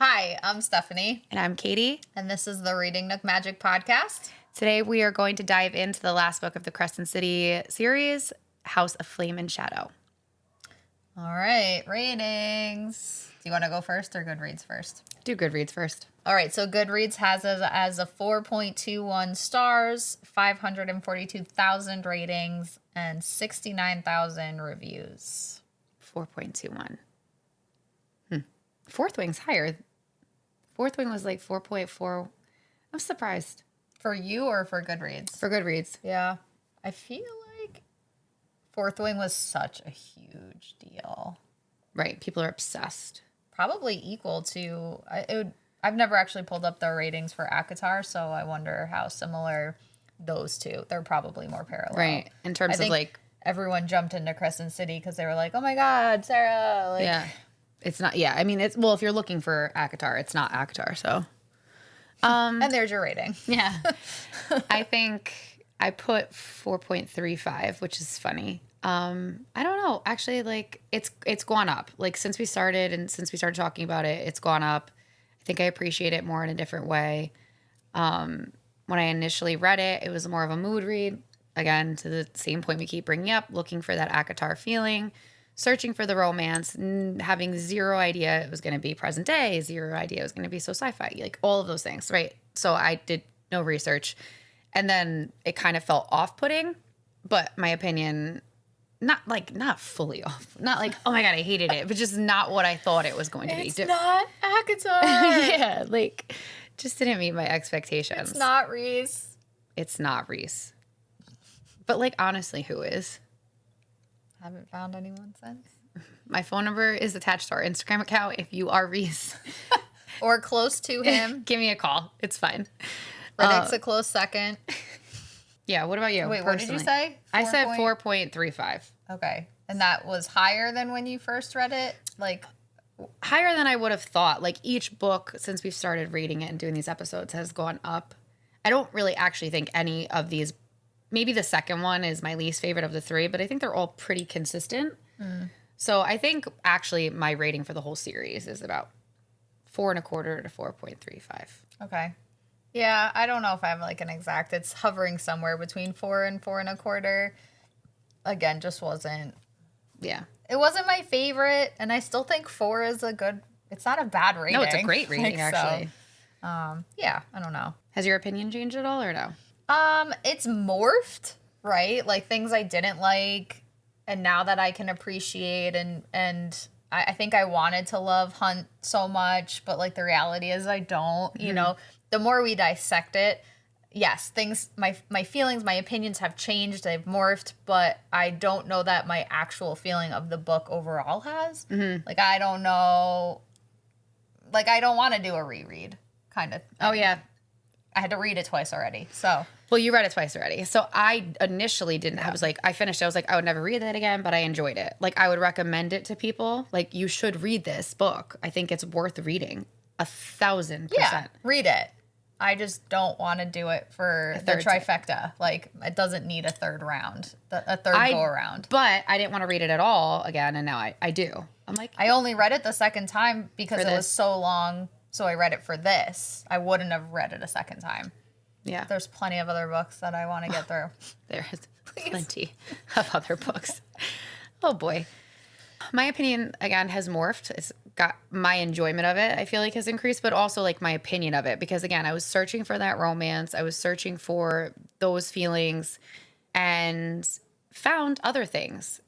Hi, I'm Stephanie. And I'm Katie. And this is the Reading Nook Magic Podcast. Today we are going to dive into the last book of the Crescent City series, House of Flame and Shadow. All right, ratings. Do you want to go first or Goodreads first? Do Goodreads first. All right, so Goodreads has it as a 4.21 stars, 542,000 ratings, and 69,000 reviews. 4.21. Fourth Wing's higher. Fourth Wing was like 4.4. I'm surprised. For you or for Goodreads? For Goodreads. Yeah. I feel like Fourth Wing was such a huge deal. Right. People are obsessed. Probably equal to... I've never actually pulled up the ratings for ACOTAR, so I wonder how similar those two. They're probably more parallel. Right. In terms of like... everyone jumped into Crescent City because they were like, oh my God, Sarah. Like, yeah. It's not... Yeah. I mean, it's... Well, if you're looking for ACOTAR, it's not ACOTAR, so... and there's your rating. Yeah. I think I put 4.35, which is funny. I don't know. Actually, like it's gone up. Like since we started talking about it, it's gone up. I think I appreciate it more in a different way. When I initially read it, it was more of a mood read. Again, to the same point we keep bringing up, looking for that ACOTAR feeling, searching for the romance, having zero idea it was going to be present day, zero idea it was going to be so sci-fi, like all of those things, right? So I did no research. And then it kind of felt off-putting, but my opinion, not fully off. Not like, oh my God, I hated it, but just not what I thought it was going to be. It's not ACOTAR. Yeah, like just didn't meet my expectations. It's not Reese. It's not Reese. But like, honestly, who is? Haven't found anyone since. My phone number is attached to our Instagram account. If you are Reese or close to him, give me a call. It's fine. Riddick's a close second. Yeah. What about you? Wait, what did you say? I said 4.35. Okay. And that was higher than when you first read it? Like higher than I would have thought. Like each book since we've started reading it and doing these episodes has gone up. I don't really actually think any of these, maybe the second one is my least favorite of the three, but I think they're all pretty consistent. So I think actually my rating for the whole series is about 4.25 to 4.35. Okay. Yeah, I don't know if I have like an exact. It's hovering somewhere between 4 and 4.25. Again, just wasn't. Yeah. It wasn't my favorite, and I still think 4 is a good. It's not a bad rating. No, it's a great rating actually. So, yeah, I don't know. Has your opinion changed at all or no? It's morphed, right? Like things I didn't like, and now that I can appreciate, and I think I wanted to love Hunt so much, but like the reality is I don't. You know, the more we dissect it, yes, things, my feelings, my opinions have changed, they've morphed, but I don't know that my actual feeling of the book overall has. Like I don't know, like I don't want to do a reread kind of thing. Oh yeah. I had to read it twice already, so. Well, you read it twice already. So I initially didn't. Yeah. I was like, I finished it. I was like, I would never read that again, but I enjoyed it. Like, I would recommend it to people. Like, you should read this book. I think it's worth reading. 1,000%. Yeah, read it. I just don't want to do it for the trifecta. Like, it doesn't need a third round, a third go around. But I didn't want to read it at all again, and now I do. I'm like, I only read it the second time because it was so long. So I read it for this. I wouldn't have read it a second time. Yeah. There's plenty of other books that I want to get through. There's plenty of other books. Oh, boy. My opinion, again, has morphed. It's got my enjoyment of it, I feel like, has increased, but also, like, my opinion of it. Because, again, I was searching for that romance. I was searching for those feelings and found other things.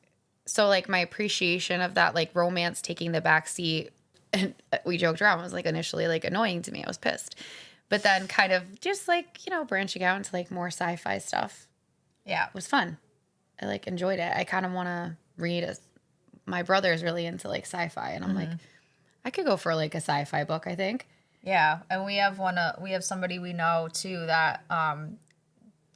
So, like, my appreciation of that, like, romance taking the backseat, and we joked around, it was, like, initially, like, annoying to me. I was pissed. But then kind of just, like, you know, branching out into, like, more sci-fi stuff. Yeah. It was fun. I, like, enjoyed it. I kind of want to read my brother's really into, like, sci-fi. And I'm like, I could go for, like, a sci-fi book, I think. Yeah. And we have somebody we know, too, that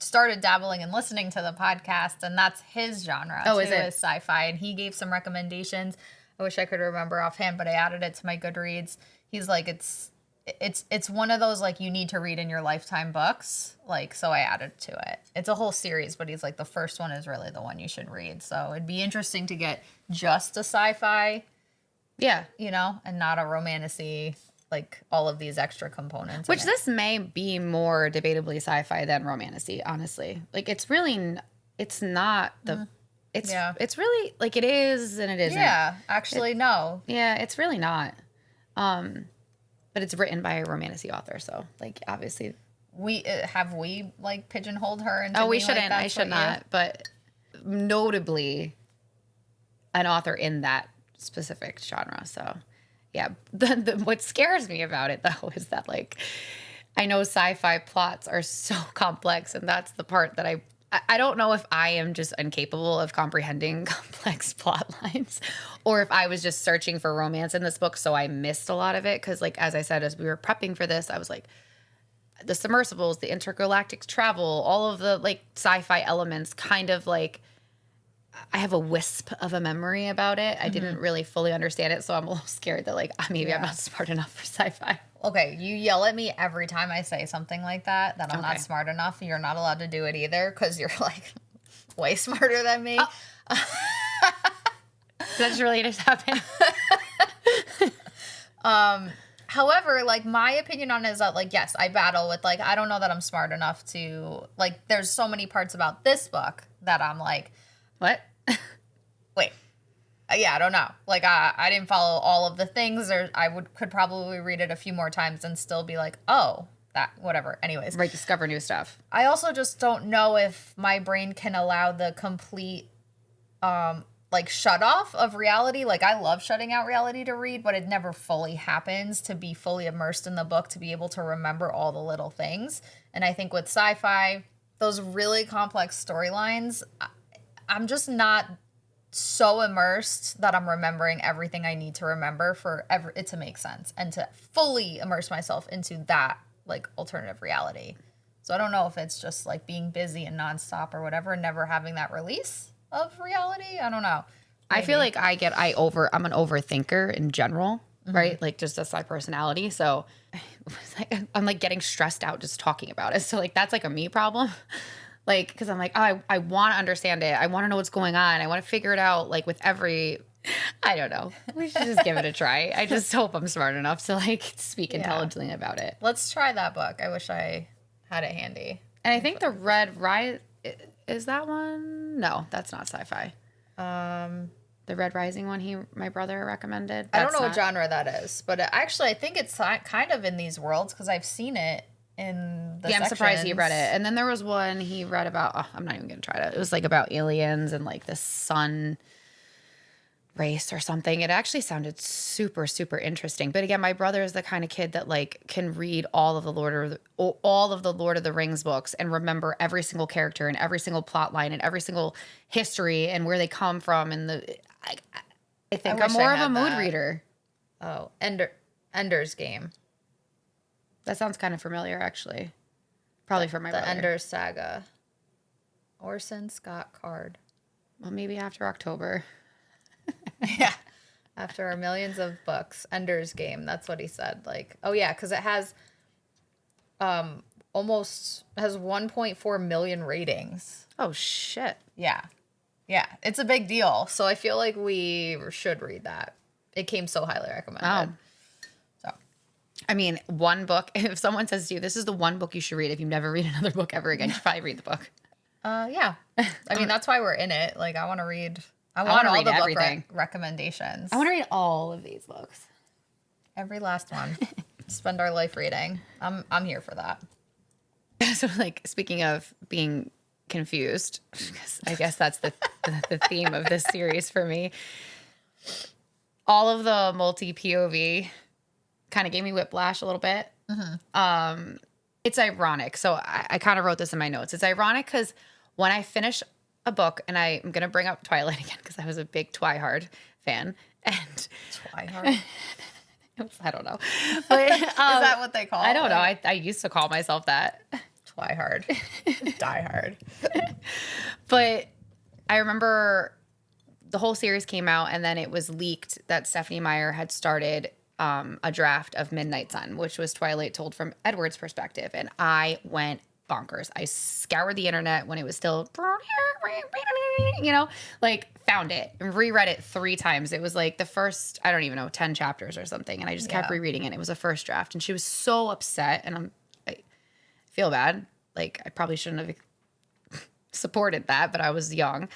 started dabbling and listening to the podcast. And that's his genre, too, is sci-fi. And he gave some recommendations. I wish I could remember offhand, but I added it to my Goodreads. He's like, it's one of those, like, you need to read in your lifetime books. Like, so I added to it. It's a whole series, but he's like, the first one is really the one you should read. So it'd be interesting to get just a sci-fi, yeah, you know, and not a romantasy, like all of these extra components. Which this may be more debatably sci-fi than romantasy, honestly. Like it's really, it's not the, it's really like it is and it isn't. Yeah, actually, no. Yeah, it's really not. But it's written by a romantasy author, so like obviously. We like pigeonholed her into we being shouldn't. Like, I should not. But notably, an author in that specific genre. So, yeah. What scares me about it though is that like I know sci-fi plots are so complex, and that's the part that I don't know if I am just incapable of comprehending complex plot lines, or if I was just searching for romance in this book, so I missed a lot of it. Because like as I said, as we were prepping for this, I was like, the submersibles, the intergalactic travel, all of the like sci-fi elements kind of like I have a wisp of a memory about it. I didn't really fully understand it, so I'm a little scared that like maybe I'm not smart enough for sci-fi. Okay, you yell at me every time I say something like that I'm not smart enough. You're not allowed to do it either because you're like way smarter than me. That just really just happened. However, like my opinion on it is that like, yes, I battle with like, I don't know that I'm smart enough to like, there's so many parts about this book that I'm like, what? Wait, yeah, I don't know. Like I didn't follow all of the things or could probably read it a few more times and still be like, oh, that, whatever. Anyways. Right. Discover new stuff. I also just don't know if my brain can allow the complete, like shut off of reality. Like I love shutting out reality to read, but it never fully happens to be fully immersed in the book to be able to remember all the little things. And I think with sci-fi, those really complex storylines, I'm just not so immersed that I'm remembering everything I need to remember for it to make sense and to fully immerse myself into that like alternative reality. So I don't know if it's just like being busy and nonstop or whatever, and never having that release of reality. I don't know. Maybe. I feel like I'm an overthinker in general, right? Like just that's my personality. So I'm like getting stressed out just talking about it. So like that's like a me problem. Like, because I'm like, oh, I want to understand it. I want to know what's going on. I want to figure it out. Like with I don't know. We should just give it a try. I just hope I'm smart enough to like speak intelligently about it. Let's try that book. I wish I had it handy. And I think the Red Rise, is that one? No, that's not sci-fi. The Red Rising one my brother recommended. I don't know what genre that is, but actually I think it's kind of in these worlds because I've seen it in the I'm surprised he read it. And then there was one he read about, I'm not even going to try to, it was like about aliens and like the sun race or something. It actually sounded super, super interesting. But again, my brother is the kind of kid that like can read all of the Lord of the Rings books and remember every single character and every single plot line and every single history and where they come from. And I think I'm more of a mood reader. Oh, Ender's Game. That sounds kind of familiar, actually. Probably for my brother. The Ender Saga. Orson Scott Card. Well, maybe after October. Yeah. After our millions of books. Ender's Game. That's what he said. Like, oh yeah, because it has almost has 1.4 million ratings. Oh shit. Yeah. Yeah. It's a big deal. So I feel like we should read that. It came so highly recommended. Oh. I mean, one book, if someone says to you, this is the one book you should read, if you never read another book ever again, you should probably read the book. Yeah. I mean, that's why we're in it. Like, I want to read. I want all the book recommendations. I want to read all of these books. Every last one. Spend our life reading. I'm here for that. So, like, speaking of being confused, because I guess that's the theme of this series for me. All of the multi-POV kind of gave me whiplash a little bit. It's ironic. So I kind of wrote this in my notes. It's ironic because when I finish a book, and I'm going to bring up Twilight again because I was a big Twihard fan. And Twihard? I don't know. But, is that what they call it? I don't know. I used to call myself that. Twihard. Die Hard. But I remember the whole series came out, and then it was leaked that Stephanie Meyer had started a draft of Midnight Sun, which was Twilight told from Edward's perspective. And I went bonkers. I scoured the internet when it was still you know, like found it and reread it 3 times. It was like the first, I don't even know, 10 chapters or something. And I just kept rereading it. It was a first draft and she was so upset and I feel bad. Like I probably shouldn't have supported that, but I was young.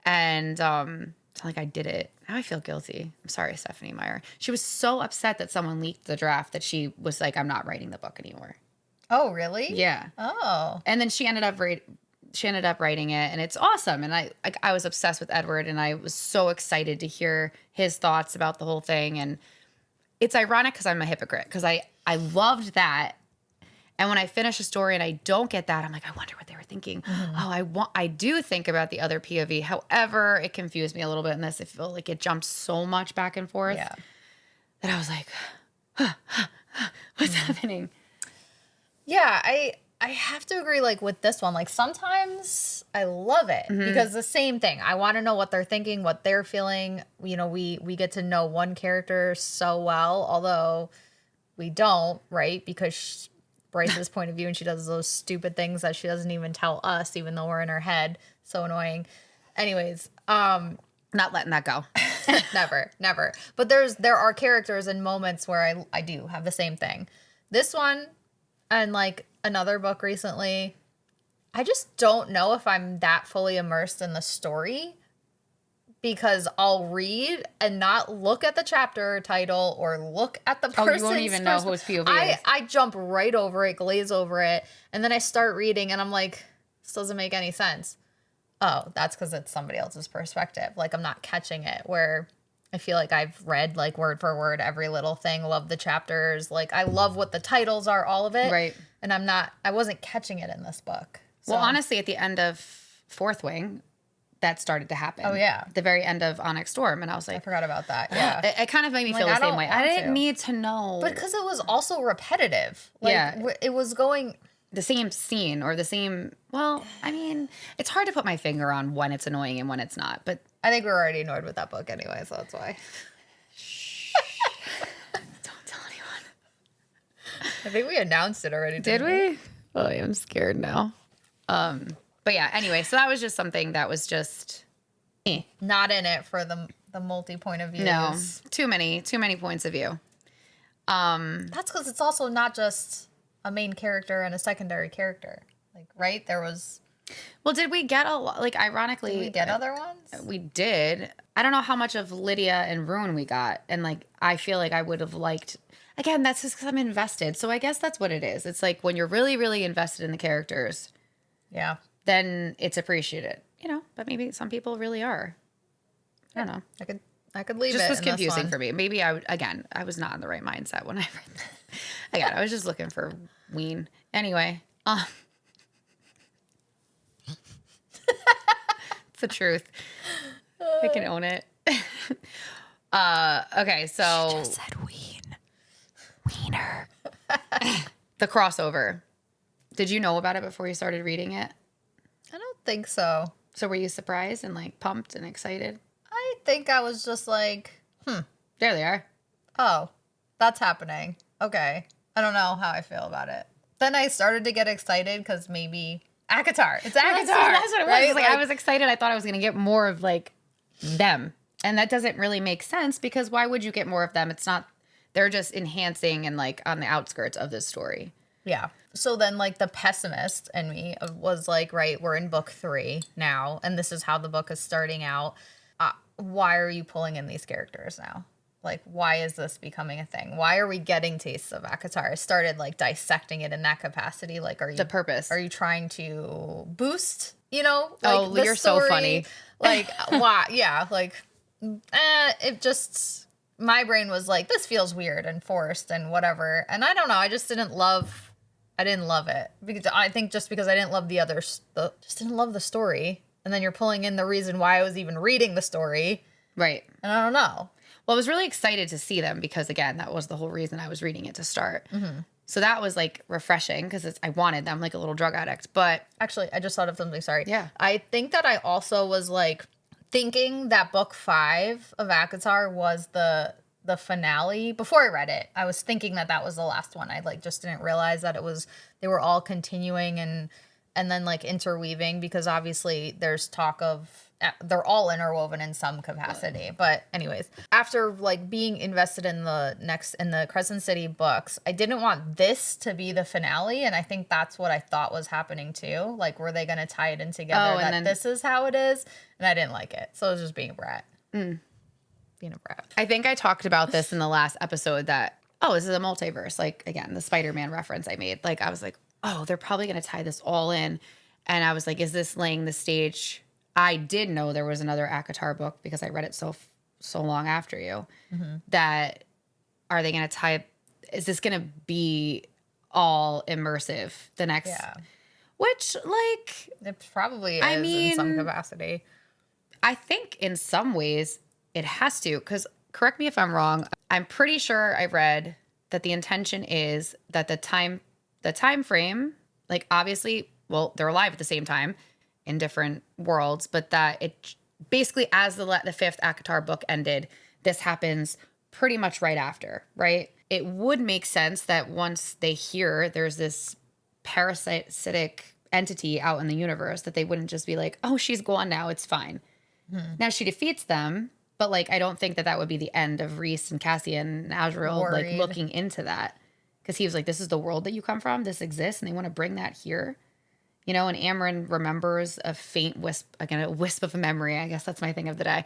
And, like I did it. Now I feel guilty. I'm sorry, Stephanie Meyer. She was so upset that someone leaked the draft that she was like, I'm not writing the book anymore. Oh, really? Yeah. Oh. And then she ended up writing it, and it's awesome. And I was obsessed with Edward, and I was so excited to hear his thoughts about the whole thing. And it's ironic because I'm a hypocrite because I loved that. And when I finish a story and I don't get that, I'm like, I wonder what they were thinking. Mm-hmm. Oh, I do think about the other POV. However, it confused me a little bit in this. I feel like it jumped so much back and forth that I was like, what's happening? Yeah, I have to agree, like, with this one. Like, sometimes I love it because the same thing. I want to know what they're thinking, what they're feeling. You know, we get to know one character so well, although we don't, right? Because Bryce's point of view, and she does those stupid things that she doesn't even tell us, even though we're in her head. So annoying. Anyways, not letting that go. Never. But there are characters and moments where I do have the same thing. This one and like another book recently, I just don't know if I'm that fully immersed in the story because I'll read and not look at the chapter title or look at the person's you won't even know whose POV is. I jump right over it, glaze over it, and then I start reading and I'm like, this doesn't make any sense. Oh, that's because it's somebody else's perspective. Like, I'm not catching it, where I feel like I've read, like, word for word every little thing, love the chapters. Like, I love what the titles are, all of it. Right. And I wasn't catching it in this book. So. Well, honestly, at the end of Fourth Wing, that started to happen. Oh, yeah. The very end of Onyx Storm. And I was like, I forgot about that. Yeah. It kind of made me feel the same way. I didn't need to know. But because it was also repetitive. Like, it was going... The same scene or the same... Well, I mean, it's hard to put my finger on when it's annoying and when it's not. But I think we were already annoyed with that book anyway, so that's why. Don't tell anyone. I think we announced it already. Did we? Oh, I'm scared now. But yeah, anyway, so that was just something that was just not in it for the multi point of views. No, too many points of view. That's because it's also not just a main character and a secondary character. Like, right? There was... Well, did we get a lot? Like, ironically... Did we get other ones? We did. I don't know how much of Lidia and Rune we got. And, like, I feel like I would have liked... Again, that's just because I'm invested. So I guess that's what it is. It's like when you're really, really invested in the characters... Yeah. Then it's appreciated. You know, but maybe some people really are. I don't know. I could leave just it. Was confusing for me. Maybe I was not in the right mindset when I read that. Again, I was just looking for Ween. Anyway, it's the truth. I can own it. Okay, so she just said Wiener. The crossover. Did you know about it before you started reading it? I don't think so. So were you surprised and like pumped and excited? I think I was just like, There they are. Oh, that's happening. Okay. I don't know how I feel about it. Then I started to get excited because maybe ACOTAR. It's ACOTAR. That's what it was. Right? Like, I was excited. I thought I was going to get more of like them. And that doesn't really make sense because why would you get more of them? It's not, they're just enhancing and like on the outskirts of this story. Yeah. So then like the pessimist in me was like, right, we're in book 3 now. And this is how the book is starting out. Why are you pulling in these characters now? Like, why is this becoming a thing? Why are we getting tastes of ACOTAR? I started like dissecting it in that capacity. Like, are you the purpose? Are you trying to boost? You know? Like, you're so funny. Like, why? Yeah. Like, it just my brain was like, this feels weird and forced and whatever. And I don't know. I didn't love it because I think just because I didn't love just didn't love the story. And then you're pulling in the reason why I was even reading the story. Right. And I don't know. Well, I was really excited to see them because, again, that was the whole reason I was reading it to start. Mm-hmm. So that was, like, refreshing because I wanted them like a little drug addict. But actually, I just thought of something. Sorry. Yeah. I think that I also was, like, thinking that book 5 of ACOTAR was the finale. Before I read it, I was thinking that was the last one. I, like, just didn't realize that they were all continuing and and then like interweaving, because obviously there's talk of they're all interwoven in some capacity. But anyways, after like being invested in the Crescent City books, I didn't want this to be the finale, and I think that's what I thought was happening too. Like, were they going to tie it in together this is how it is? And I didn't like it, so I was just being a brat. Being a brat. I think I talked about this in the last episode that, oh, this is a multiverse. Like, again, the Spider-Man reference I made. Like, I was like, oh, they're probably going to tie this all in. And I was like, is this laying the stage? I did know there was another ACOTAR book because I read it so long after you. That are they going to tie? Is this going to be all immersive? The next, which like it probably is in some capacity. I think in some ways it has to, because correct me if I'm wrong. I'm pretty sure I read that the intention is that the time frame, like obviously, well, they're alive at the same time in different worlds, but that it basically, as the fifth ACOTAR book ended, this happens pretty much right after, right? It would make sense that once they hear there's this parasitic entity out in the universe, that they wouldn't just be like, oh, she's gone now, it's fine. Now she defeats them, but like I don't think that would be the end of Rhys and Cassian and Azrael like looking into that, because he was like, this is the world that you come from, this exists, and they want to bring that here. You know, and Amryn remembers a faint wisp, again, a wisp of a memory. I guess that's my thing of the day.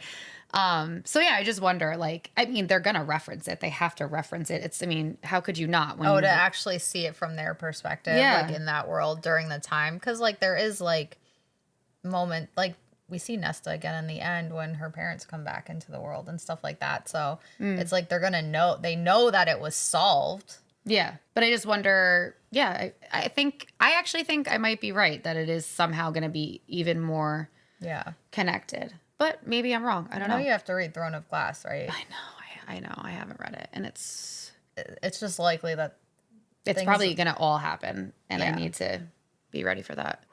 So yeah, I just wonder, like, I mean, they're going to reference it. They have to reference it. It's, I mean, how could you not? To actually see it from their perspective, like in that world during the time. Because like there is like moment, like we see Nesta again in the end when her parents come back into the world and stuff like that. So it's like they're going to know, they know that it was solved. Yeah. But I just wonder, I actually think I might be right that it is somehow going to be even more connected. But maybe I'm wrong. I don't know. You have to read Throne of Glass, right? I know. I haven't read it. And it's just likely that it's probably going to all happen. And I need to be ready for that.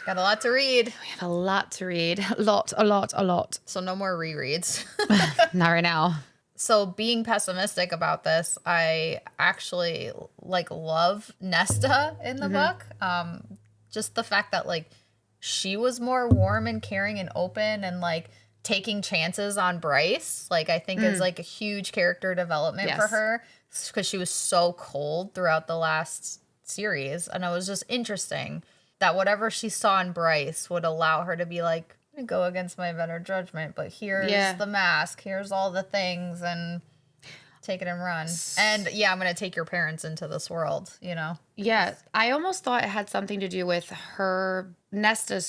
Got a lot to read. We have a lot to read. A lot. So no more rereads. Not right now. So being pessimistic about this, I actually like love Nesta in the book. Just the fact that like she was more warm and caring and open and like taking chances on Bryce, like I think is like a huge character development for her, because she was so cold throughout the last series. And it was just interesting that whatever she saw in Bryce would allow her to be like, go against my better judgment, but here's the mask, here's all the things, and take it and run. And I'm gonna take your parents into this world, you know? Yeah, I almost thought it had something to do with her. Nesta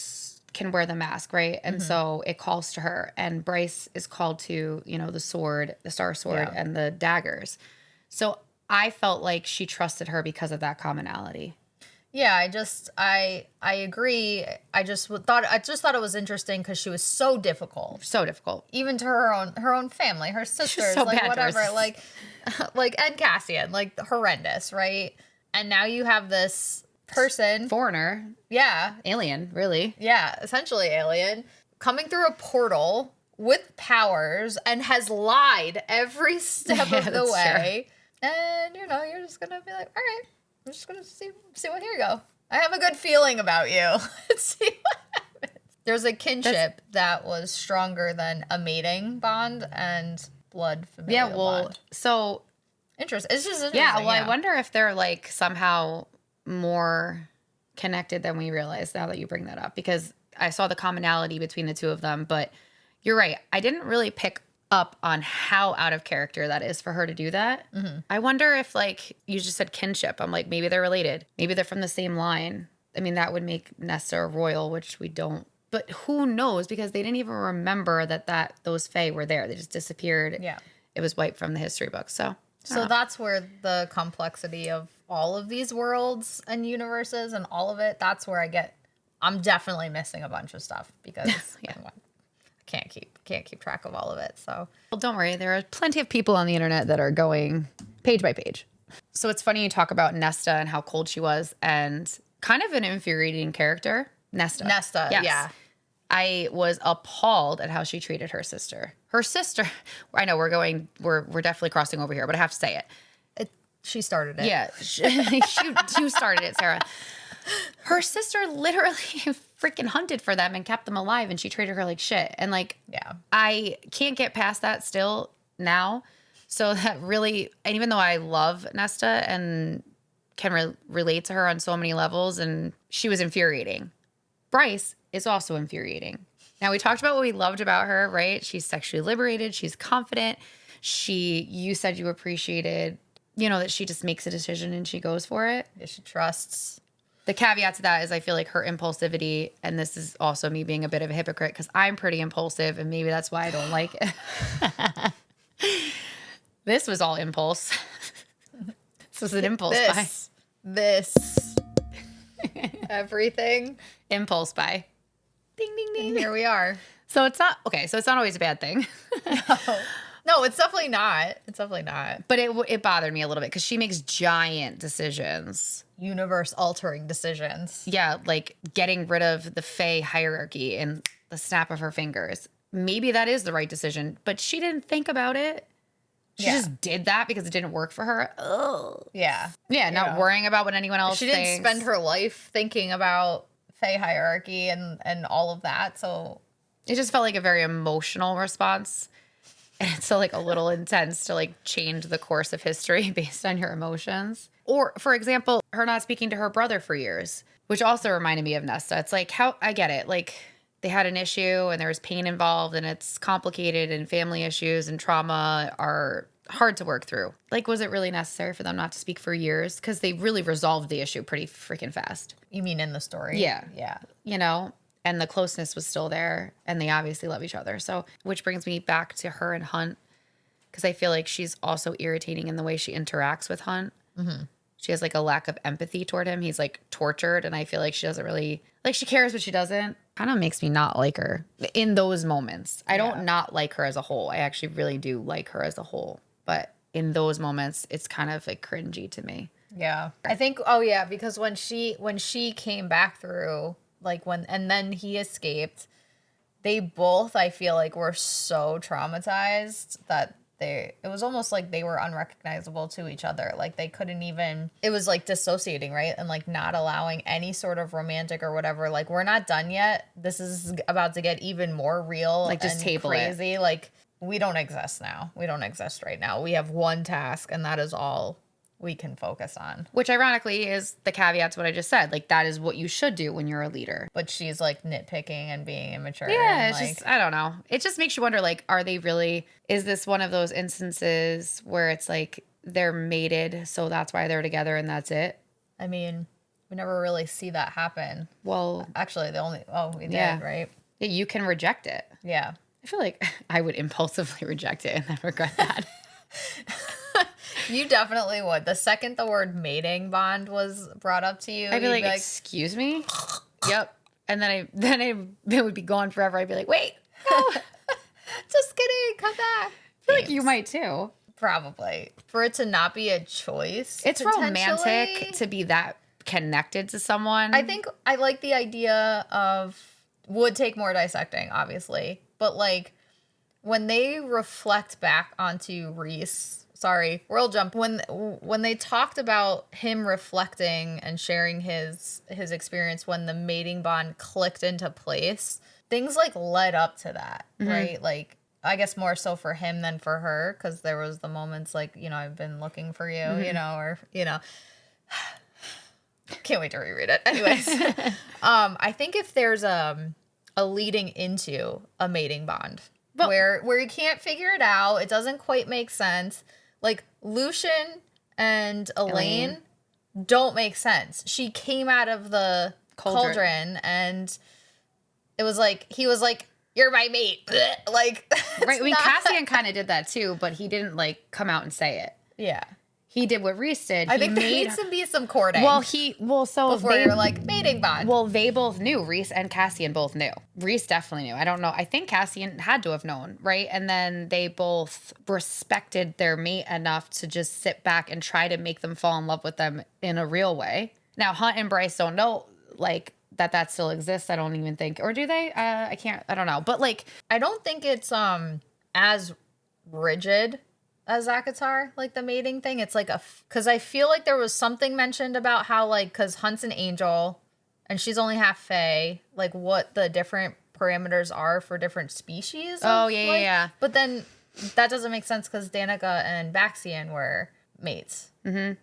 can wear the mask, right? And so it calls to her, and Bryce is called to, you know, the sword, the Star Sword, and the daggers. So I felt like she trusted her because of that commonality. Yeah, I agree. I just thought it was interesting because she was so difficult. Even to her own family, her sisters, so like bad whatever, like and Cassian, like horrendous, right? And now you have this person, foreigner, alien, really, essentially alien, coming through a portal with powers and has lied every step of the way. True. And you know, you're just gonna be like, all right. I'm just going to see what, here you go. I have a good feeling about you. Let's see what happens. There's a kinship that was stronger than a mating bond and blood familial bond. So interesting. It's just interesting. Yeah, I wonder if they're like somehow more connected than we realize now that you bring that up, because I saw the commonality between the two of them, but you're right. I didn't really pick up on how out of character that is for her to do that. I wonder if, like, you just said kinship. I'm like, maybe they're related. Maybe they're from the same line. I mean, that would make Nesta royal, which we don't. But who knows? Because they didn't even remember that those Fae were there. They just disappeared. Yeah. It was wiped from the history books. So that's where the complexity of all of these worlds and universes and all of it, that's where I'm definitely missing a bunch of stuff because can't keep track of all of it. So, well, don't worry. There are plenty of people on the internet that are going page by page. So it's funny you talk about Nesta and how cold she was, and kind of an infuriating character. Nesta, yes. Yeah. I was appalled at how she treated her sister. I know we're definitely crossing over here, but I have to say it. She started it. Yeah, you started it, Sarah. Her sister literally freaking hunted for them and kept them alive, and she treated her like shit. And like, Yeah. I can't get past that still now. So that really, and even though I love Nesta and can relate to her on so many levels, and she was infuriating. Bryce is also infuriating. Now, we talked about what we loved about her, right? She's sexually liberated. She's confident. You said you appreciated, that she just makes a decision and she goes for it. Yeah, she trusts. The caveat to that is I feel like her impulsivity, and this is also me being a bit of a hypocrite because I'm pretty impulsive, and maybe that's why I don't like it. This was all impulse. This was an impulse buy. This. Everything. Impulse buy. Ding, ding, ding. And here we are. So it's not, okay, so it's not always a bad thing. No, it's definitely not. It's definitely not. But it bothered me a little bit because she makes giant decisions. Universe-altering decisions. Yeah, like getting rid of the Fae hierarchy in the snap of her fingers. Maybe that is the right decision, but she didn't think about it. She just did that because it didn't work for her. Ugh. Yeah. Yeah, not worrying about what anyone else thinks. She didn't spend her life thinking about Fae hierarchy and all of that, so... It just felt like a very emotional response. And it's so like a little intense to like change the course of history based on your emotions. Or, for example, her not speaking to her brother for years, which also reminded me of Nesta. It's like, I get it. Like, they had an issue and there was pain involved and it's complicated, and family issues and trauma are hard to work through. Like, was it really necessary for them not to speak for years? Because they really resolved the issue pretty freaking fast. You mean in the story? Yeah. Yeah. And the closeness was still there, and they obviously love each other. So, which brings me back to her and Hunt, because I feel like she's also irritating in the way she interacts with Hunt. Mm-hmm. She has like a lack of empathy toward him. He's like tortured, and I feel like she doesn't really, like, she cares, but she doesn't. Kind of makes me not like her in those moments. I don't not like her as a whole. I actually really do like her as a whole. But in those moments, it's kind of like cringy to me. Yeah. I think, because when she came back through, like and then he escaped, they both, I feel like, were so traumatized that it was almost like they were unrecognizable to each other. Like they couldn't even, it was like dissociating, right? And like not allowing any sort of romantic or whatever. Like, we're not done yet. This is about to get even more real, like just and table crazy. It. Like, we don't exist now. We don't exist right now. We have one task, and that is all we can focus on. Which ironically is the caveat to what I just said. Like, that is what you should do when you're a leader. But she's like nitpicking and being immature. Yeah, it's like, just, I don't know. It just makes you wonder, like, are they really, is this one of those instances where it's like they're mated, so that's why they're together and that's it? I mean, we never really see that happen. Well, actually, we did, right? Yeah, you can reject it. Yeah. I feel like I would impulsively reject it and then regret that. You definitely would. The second the word mating bond was brought up to you, I'd be like, excuse me? Yep. And then it would be gone forever. I'd be like, wait, no. Just kidding. Come back. I feel like you might too. Probably. For it to not be a choice. It's romantic to be that connected to someone. I think I like the idea of, would take more dissecting, obviously. But like, when they reflect back onto Reese, sorry, world jump, when they talked about him reflecting and sharing his experience when the mating bond clicked into place, things like led up to that, right? Like, I guess more so for him than for her, because there was the moments like, I've been looking for you, or can't wait to reread it. Anyways, I think if there's a leading into a mating bond, but where you can't figure it out, it doesn't quite make sense. Like, Lucian and Elaine don't make sense. She came out of the cauldron and it was like, he was like, you're my mate. Like, right. I mean, Cassian kind of did that too, but he didn't like come out and say it. Yeah. He did what Reese did. I think there needs to be some courting. Before you're like, mating bond. Well, they both knew. Reese and Cassian both knew. Reese definitely knew. I don't know. I think Cassian had to have known, right? And then they both respected their mate enough to just sit back and try to make them fall in love with them in a real way. Now, Hunt and Bryce don't know, like, that still exists. I don't even think, or do they? I don't know. But like, I don't think it's as rigid as Akatar, like the mating thing. It's like because I feel like there was something mentioned about how like because Hunt's an angel and she's only half fae, like what the different parameters are for different species. Oh, yeah, like, yeah. But then that doesn't make sense because Danica and Baxian were mates. Mm-hmm.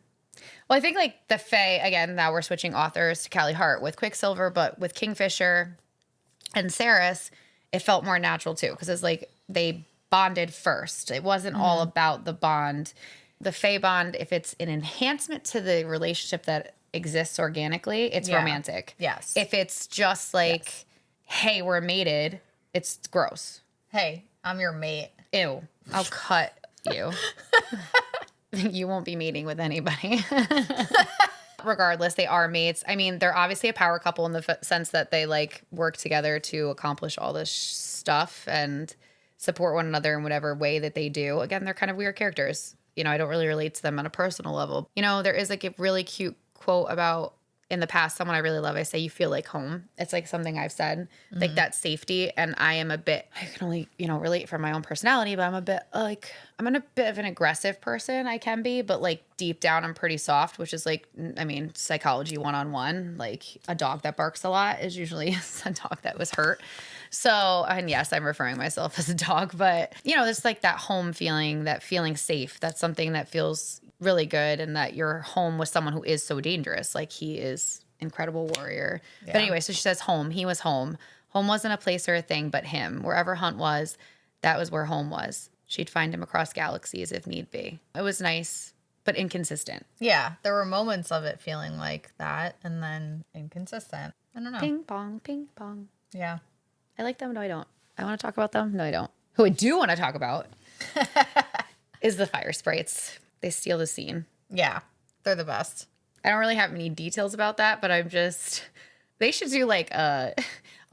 Well, I think like the fae, again, now we're switching authors to Callie Hart with Quicksilver, but with Kingfisher and Saris, it felt more natural too because it's like they bonded first. It wasn't all about the bond. The fae bond, if it's an enhancement to the relationship that exists organically, it's romantic. Yes. If it's just like, hey, we're mated, it's gross. Hey, I'm your mate. Ew. I'll cut you. You won't be meeting with anybody. Regardless, they are mates. I mean, they're obviously a power couple in the sense that they like work together to accomplish all this stuff and support one another in whatever way that they do. Again, they're kind of weird characters. You know, I don't really relate to them on a personal level. You know, there is like a really cute quote about in the past, someone I really love, I say, you feel like home. It's like something I've said, like that safety. And I am a bit, I can only, you know, relate from my own personality, but I'm a bit like, I'm a bit of an aggressive person. I can be, but like deep down, I'm pretty soft, which is like, I mean, psychology 101. Like a dog that barks a lot is usually a dog that was hurt. So, and yes, I'm referring myself as a dog, but you know, it's like that home feeling, that feeling safe. That's something that feels really good, and that you're home with someone who is so dangerous. Like he is incredible warrior. Yeah. But anyway, so she says home. He was home. Home wasn't a place or a thing, but him. Wherever Hunt was, that was where home was. She'd find him across galaxies if need be. It was nice, but inconsistent. Yeah, there were moments of it feeling like that, and then inconsistent. I don't know. Ping pong, ping pong. Yeah. I like them. No, I don't. I want to talk about them. No, I don't. Who I do want to talk about is the fire sprites. They steal the scene. Yeah, they're the best. I don't really have any details about that, but I'm just, they should do like a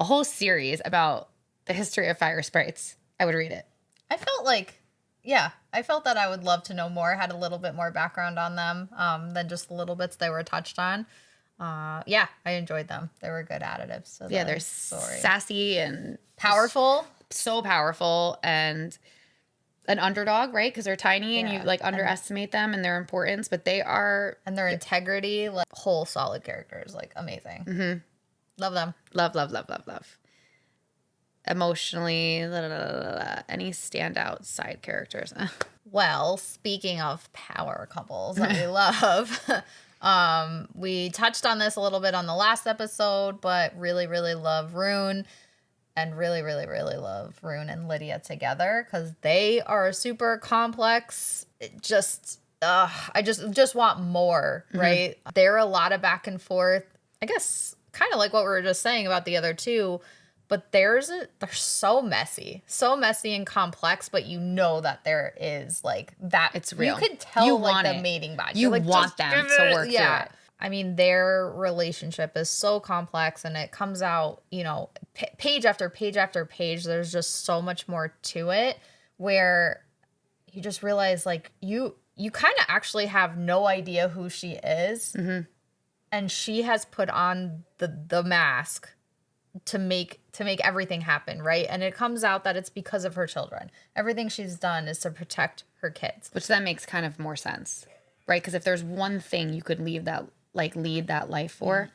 whole series about the history of fire sprites. I would read it. I felt like, yeah, I felt that I would love to know more, had a little bit more background on them than just the little bits they were touched on. Yeah, I enjoyed them. They were good additives. To yeah, they're sassy and powerful. So powerful and an underdog, right? Because they're tiny and you like underestimate them and their importance, but they are. And their integrity, like whole solid characters, like amazing. Mm-hmm. Love them. Love, love, love, love, love. Emotionally, any standout side characters? Well, speaking of power couples that we love, we touched on this a little bit on the last episode, but really, really love Rune, and really, really, really love Rune and Lidia together because they are super complex. I just want more, right? They're a lot of back and forth. I guess kind of like what we were just saying about the other two, but they're so messy and complex, but you know that there is like that. It's real. You could tell you like want the it. mating bond. You like, want them to work through it. I mean, their relationship is so complex and it comes out, you know, page after page after page. There's just so much more to it where you just realize like you kind of actually have no idea who she is. Mm-hmm. And she has put on the mask to make everything happen, right? And it comes out that it's because of her children. Everything she's done is to protect her kids. Which then makes kind of more sense, right? Because if there's one thing you could lead that life for,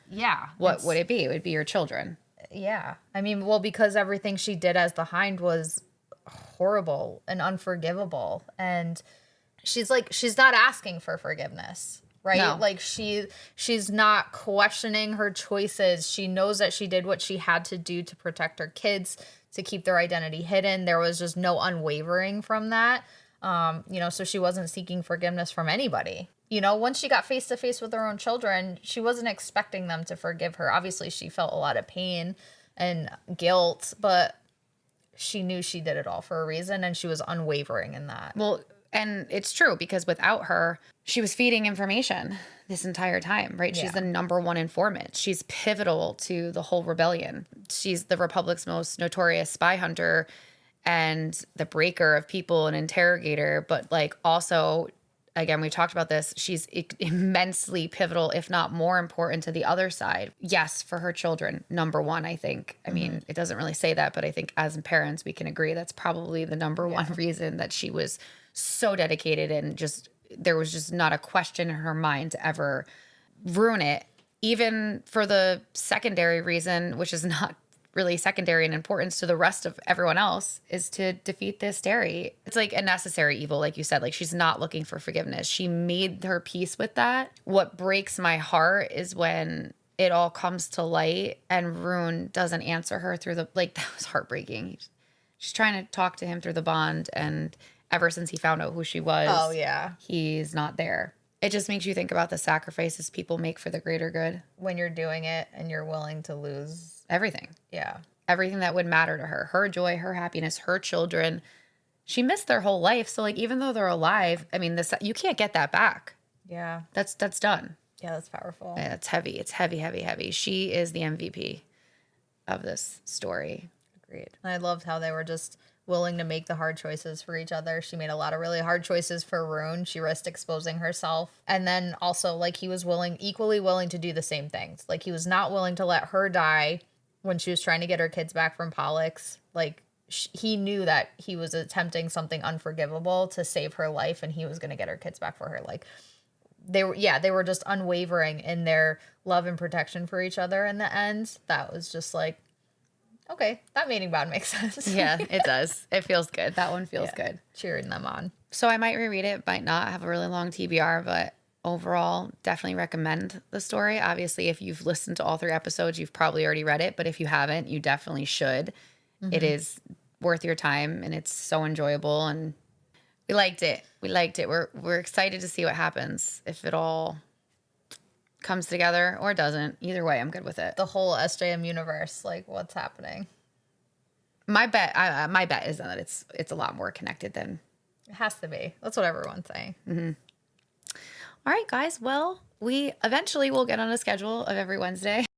what would it be? It would be your children. Yeah. I mean, well, because everything she did as the Hind was horrible and unforgivable. And she's not asking for forgiveness, right? No. Like she's not questioning her choices. She knows that she did what she had to do to protect her kids, to keep their identity hidden. There was just no unwavering from that. You know, so she wasn't seeking forgiveness from anybody. You know, once she got face to face with her own children, she wasn't expecting them to forgive her. Obviously, she felt a lot of pain and guilt, but she knew she did it all for a reason, and she was unwavering in that. Well, and it's true because without her, she was feeding information this entire time, right? Yeah. She's the number one informant. She's pivotal to the whole rebellion. She's the Republic's most notorious spy hunter and the breaker of people and interrogator, but like also, again, we talked about this, she's immensely pivotal, if not more important to the other side. Yes, for her children, number one, I think. I mean, it doesn't really say that, but I think as parents, we can agree that's probably the number one reason that she was so dedicated, and just there was just not a question in her mind to ever ruin it, even for the secondary reason, which is not really secondary in importance to the rest of everyone else, is to defeat this dairy. It's like a necessary evil, like you said. Like, she's not looking for forgiveness. She made her peace with that. What breaks my heart is when it all comes to light and Rune doesn't answer her through the, like, that was heartbreaking. She's trying to talk to him through the bond, and ever since he found out who she was, Oh, yeah. he's not there. It just makes you think about the sacrifices people make for the greater good. When you're doing it and you're willing to lose everything. Yeah. Everything that would matter to her. Her joy, her happiness, her children. She missed their whole life. So, like, even though they're alive, I mean, this, you can't get that back. Yeah. That's done. Yeah, that's powerful. Yeah, it's heavy. It's heavy, heavy, heavy. She is the MVP of this story. Agreed. And I loved how they were just willing to make the hard choices for each other. She made a lot of really hard choices for Rune. She risked exposing herself. And then also, like, he was equally willing to do the same things. Like, he was not willing to let her die when she was trying to get her kids back from Pollux. Like, he knew that he was attempting something unforgivable to save her life, and he was going to get her kids back for her. Like, they were just unwavering in their love and protection for each other in the end. That was just like, okay, that mating bond makes sense. Yeah, it does. It feels good. That one feels good. Cheering them on. So I might reread it, might not have a really long TBR, but overall, definitely recommend the story. Obviously, if you've listened to all 3 episodes, you've probably already read it, but if you haven't, you definitely should. Mm-hmm. It is worth your time, and it's so enjoyable, and we liked it. We're excited to see what happens, if it all comes together or doesn't. Either way, I'm good with it. The whole SJM universe, like, what's happening? My bet is that it's a lot more connected than it has to be. That's what everyone's saying. Mm-hmm. All right, guys. Well, we eventually will get on a schedule of every Wednesday.